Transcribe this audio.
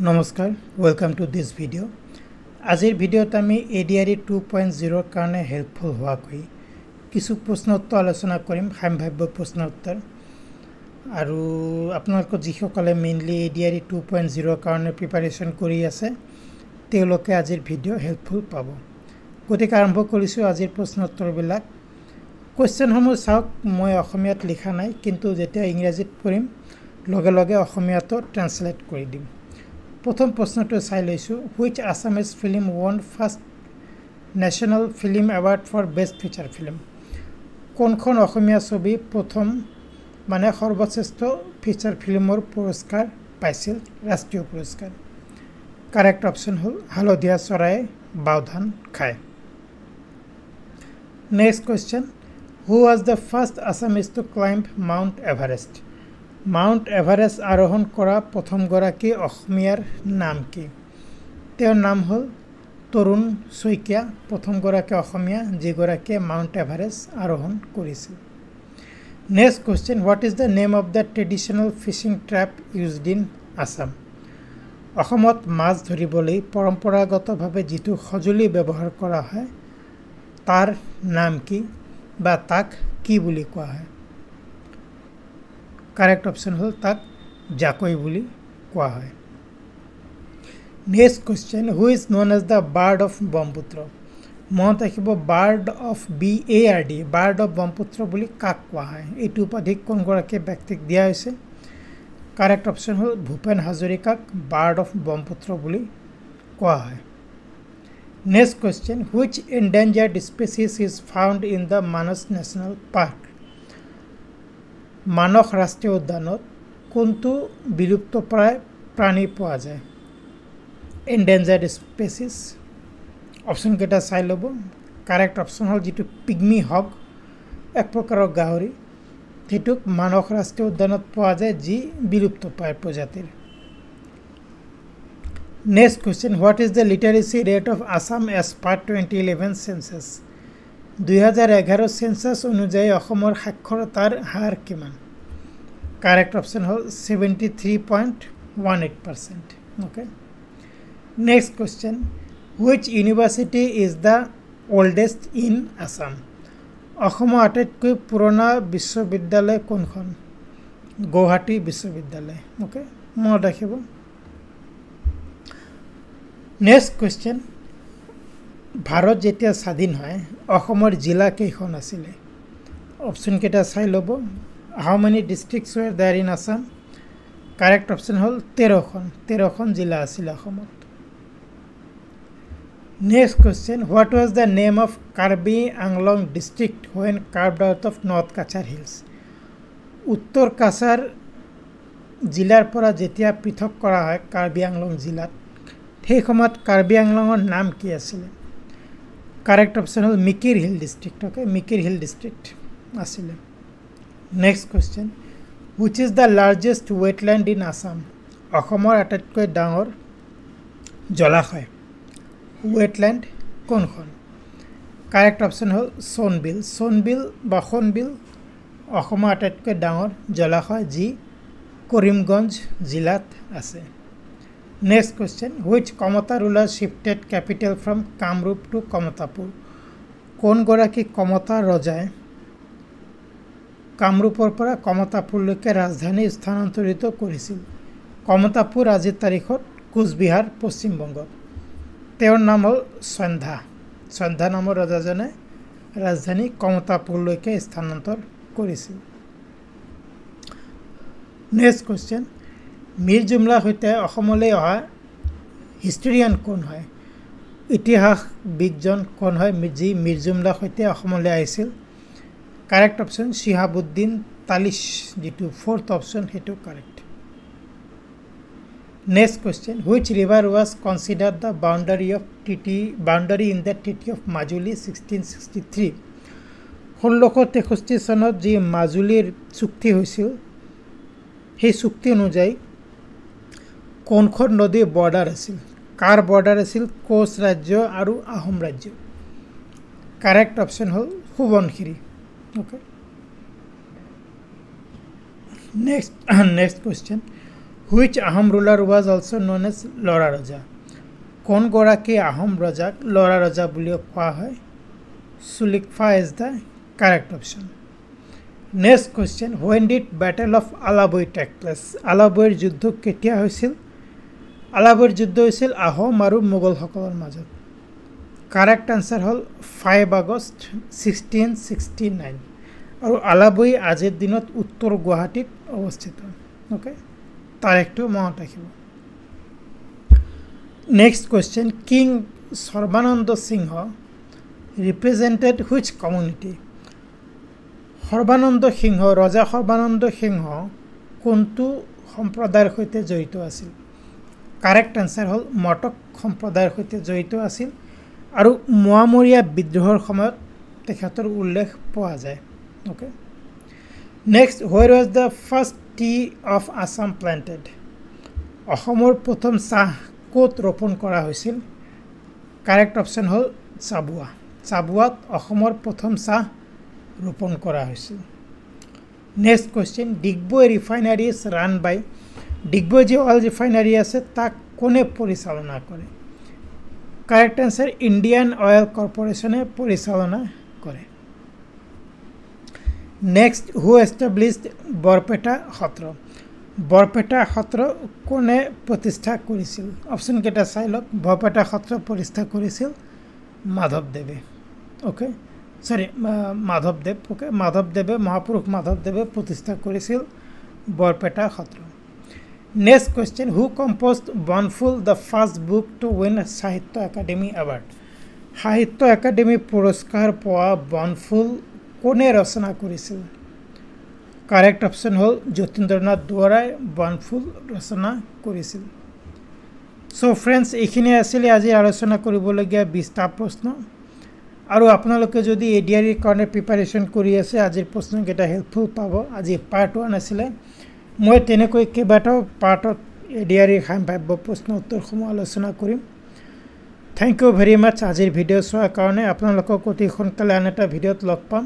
নমস্কাৰ welcome to this video আজিৰ ভিডিওত আমি এডিআৰই 2.0 কাৰণে হেল্পফুল হোৱাকৈ কিছু প্ৰশ্ন উত্তৰ আলোচনা কৰিম সম্ভাৱ্য প্ৰশ্ন উত্তৰ আৰু আপোনালোক যিসকলে মেইনলি এডিআৰই 2.0 কাৰণে প্ৰিপাৰেচন কৰি আছে তেওঁলোকে আজিৰ ভিডিও হেল্পফুল পাব গতিকে আৰম্ভ কৰিছোঁ আজিৰ প্ৰশ্ন উত্তৰবিলাক কোৱেশ্চনসমূহ চাওক মই অসমীয়াত লিখা নাই কিন্তু যেতিয়া ইংৰাজীত পঢ়িম লগে লগে অসমীয়াটো ট্ৰান্সলেট কৰি দিম প্ৰথম প্ৰশ্নটো চাই লৈছো which Assamese film won first national film award for best feature film কোনখন অসমীয়া ছবি প্ৰথম মানে সৰ্বশ্ৰেষ্ঠ ফিচাৰ ফিল্মৰ পুৰস্কাৰ পাইছিল ৰাষ্ট্ৰীয় পুৰস্কাৰ কাৰেক্ট অপচন হ'ল হালধীয়া চৰাই বাওধান খায় next question who was the first Assamese to climb Mount Everest mount Everest আৰোহণ কৰা প্ৰথম গৰাকী অসমীয়াৰ নাম কি তেওঁৰ নাম হ'ল তৰুণ শইকীয়া প্ৰথম গৰাকী অসমীয়া যি গৰাকী মাউণ্ট এভাৰেষ্ট আৰোহণ কৰিছিল next question what is the name of the traditional fishing ট্ৰেপ used in Assam অসমত মাছ ধৰিবলৈ পৰম্পৰাগতভাৱে যিটো সঁজুলি ব্যৱহাৰ কৰা হয় তাৰ নাম কি বা তাক কি বুলি কোৱা হয় Correct option হল তাক জাকৈ বুলি কোৱা হয় Next question who is known as the Bard of Brahmaputra মনত ৰাখিব Bard of BARD Bard of Brahmaputra বুলি কাক কোৱা হয় এইটো উপাধি কোন গৰাকী ব্যক্তিক দিয়া হৈছে Correct option হল ভূপেন হাজৰিকাক Bard of Brahmaputra বুলি কোৱা হয় Next question which endangered species is found in the Manas National Park মানস ৰাষ্ট্ৰীয় উদ্যানত কোনটো বিলুপ্তপ্ৰায় প্ৰাণী পোৱা যায় এন্ডেঞ্জাৰ্ড স্পেচিছ অপচন কেইটা চাই ল'ব কাৰেক্ট অপচন হ'ল যিটো পিগমি হগ এক প্ৰকাৰৰ গাহৰি সেইটোক মানস ৰাষ্ট্ৰীয় উদ্যানত পোৱা যায় যি বিলুপ্তপ্ৰায় প্ৰজাতিৰ next question what is the literacy rate of Assam as per 2011 census 2011 census অনুযায়ী অসমৰ সাক্ষৰতাৰ হাৰ কিমান কাৰেক্ট অপচন হ'ল 73.18% okay next question which university is the oldest in assam অসমৰ আটাইতকৈ পুৰণা বিশ্ববিদ্যালয় কোনখন গুৱাহাটী বিশ্ববিদ্যালয় okay মনত ৰাখিব next question ভাৰত যেতিয়া স্বাধীন হয় অসমৰ জিলা কেইখন আছিল অপচন কেইটা চাই ল'ব how many districts were there in assam correct option হল 13খন জিলা আছিল অসমত next question what was the name of Karbi Anglong district when carved out of North Kachar hills উত্তৰ কাছাৰ জিলাৰ পৰা যেতিয়া পৃথক কৰা হয় কাৰ্বি আংলং জিলাত সেই সময়ত কাৰ্বি আংলঙৰ নাম কি আছিল Correct option is Mikir Hill district. Okay, Mikir Hill district. Asile. Next question. Which is the largest wetland in Assam? Asomor atatkoy dangor jalakhai. Wetland konkhon. Correct option is Sonbil. Sonbil ba Khonbil Asomor atatkoy dangor jalakhai ji Karimganj jilat ase. Next question which Kamata ruler shifted capital from Kamrup to Kamatapur কোন গৰাকী কমতা ৰজাই কামৰূপৰ পৰা কমতাপুৰলৈকে ৰাজধানী স্থানান্তৰিত কৰিছিল কমতাপুৰ আজিৰ তাৰিখত কোচবিহাৰ পশ্চিম বংগত তেওঁৰ নাম হ'ল সন্ধ্যা নামৰ ৰজাজনে ৰাজধানী কমতাপুৰলৈকে স্থানান্তৰ কৰিছিল নেক্সট কোৱেশ্চন মিৰ জুমলা হৈতে অসমলৈ অহা হিষ্টৰিয়ান কোন হয় ইতিহাস বিজ্ঞান কোন হয় যি মিৰ জুমলা হৈতে অসমলৈ আহিছিল কাৰেক্ট অপচন শিহাবুদ্দিন তালিশ যেটো ফোৰ্থ অপচন হেতু correct next question which river was considered the boundary in the treaty of Majuli 1663 1663 চনত যি মাজুলীৰ চুক্তি হৈছিল সেই চুক্তি অনুযায়ী কোনখন নদীৰ বৰ্ডাৰ আছিল কাৰ বৰ্ডাৰ আছিল কোচ ৰাজ্য আৰু আহোম ৰাজ্য কাৰেক্ট অপচন হ'ল Subansiri okay next question which Ahom ruler was also known as লৰা ৰজা কোন গৰাকী আহোম ৰজাক লৰা ৰজা বুলিও কোৱা হয় Sulikphaa is the correct option next question when did battle of Alaboi take place আলাবৈৰ যুদ্ধ কেতিয়া হৈছিল আলাবৈৰ যুদ্ধ হৈছিল আহোম আৰু মোগলসকলৰ মাজত কাৰেক্ট আনসাৰ হল 5 আগস্ট 1669 और আলাবৈ আজিৰ দিনত উত্তৰ গুৱাহাটীত অৱস্থিত ওকে তাৰিখটো মনত ৰাখিব next question king Sarbananda Singha represented which community Sarbananda Singha ৰজা সৰ্বানন্দ সিংহ কোনটো সম্প্ৰদায়ৰ সৈতে জড়িত আছিল কাৰেক্ট আনসাৰ হল মটক সম্প্ৰদায়ৰ সৈতে জড়িত আছিল আৰু মোৱামৰীয়া বিদ্ৰোহৰ সময়ত তেখেতৰ উল্লেখ পোৱা যায় okay next where was the first tea of Assam planted অসমৰ প্ৰথম চাহ ক'ত ৰোপণ কৰা হৈছিল কাৰেক্ট অপশন হল চাবুৱা চাবুৱাত অসমৰ প্ৰথম চাহ ৰোপণ কৰা হৈছিল next question Digboi refinery is run by Digboi যে অইল ৰিফাইনাৰী আছে তাক কোনে পৰিচালনা কৰে কাৰেক্ট আনসাৰ ইন্ডিয়ান অয়েল কৰ্পোৰেশনে পৰিচালনা কৰে next who established Barpeta Satra Barpeta Satra কোনে প্ৰতিষ্ঠা কৰিছিল অপশন কেটা চাই লওক বৰপেটা সত্ৰ প্ৰতিষ্ঠা কৰিছিল মাধৱদেৱে ওকে সৰি মাধৱদেৱ ওকে মাধৱদেৱে মহাপুৰুষ মাধৱদেৱে প্ৰতিষ্ঠা কৰিছিল বৰপেটা সত্ৰ Next question, who composed Bonful, the first book to win a Sahitya Academy Award? Sahitya Academy পুরস্কার পোৱা বনফুল কোনে ৰচনা কৰিছিল কাৰেক্ট অপশন হল যতীন্দ্ৰনাথ দুৱৰাই বনফুল ৰচনা কৰিছিল সো ফ্ৰেন্ডস এইখিনি আছিল আজি আলোচনা কৰিবলগীয়া 20টা প্ৰশ্ন আৰু আপোনালোকে যদি এডিআৰিৰ কাৰণে প্ৰিপাৰেচন কৰি আছে আজিৰ প্ৰশ্নকেইটা হেল্পফুল পাব আজি পাৰ্ট 1 আছিল মই তেনেকৈ কেইবাটাও পাৰ্টত এডিআৰিৰ সম্ভাব্য প্ৰশ্ন উত্তৰসমূহ আলোচনা কৰিম থ্যাংক ইউ ভেৰি মাচ আজিৰ ভিডিঅ' চোৱাৰ কাৰণে আপোনালোকক অতি সোনকালে আন এটা ভিডিঅ'ত লগ পাম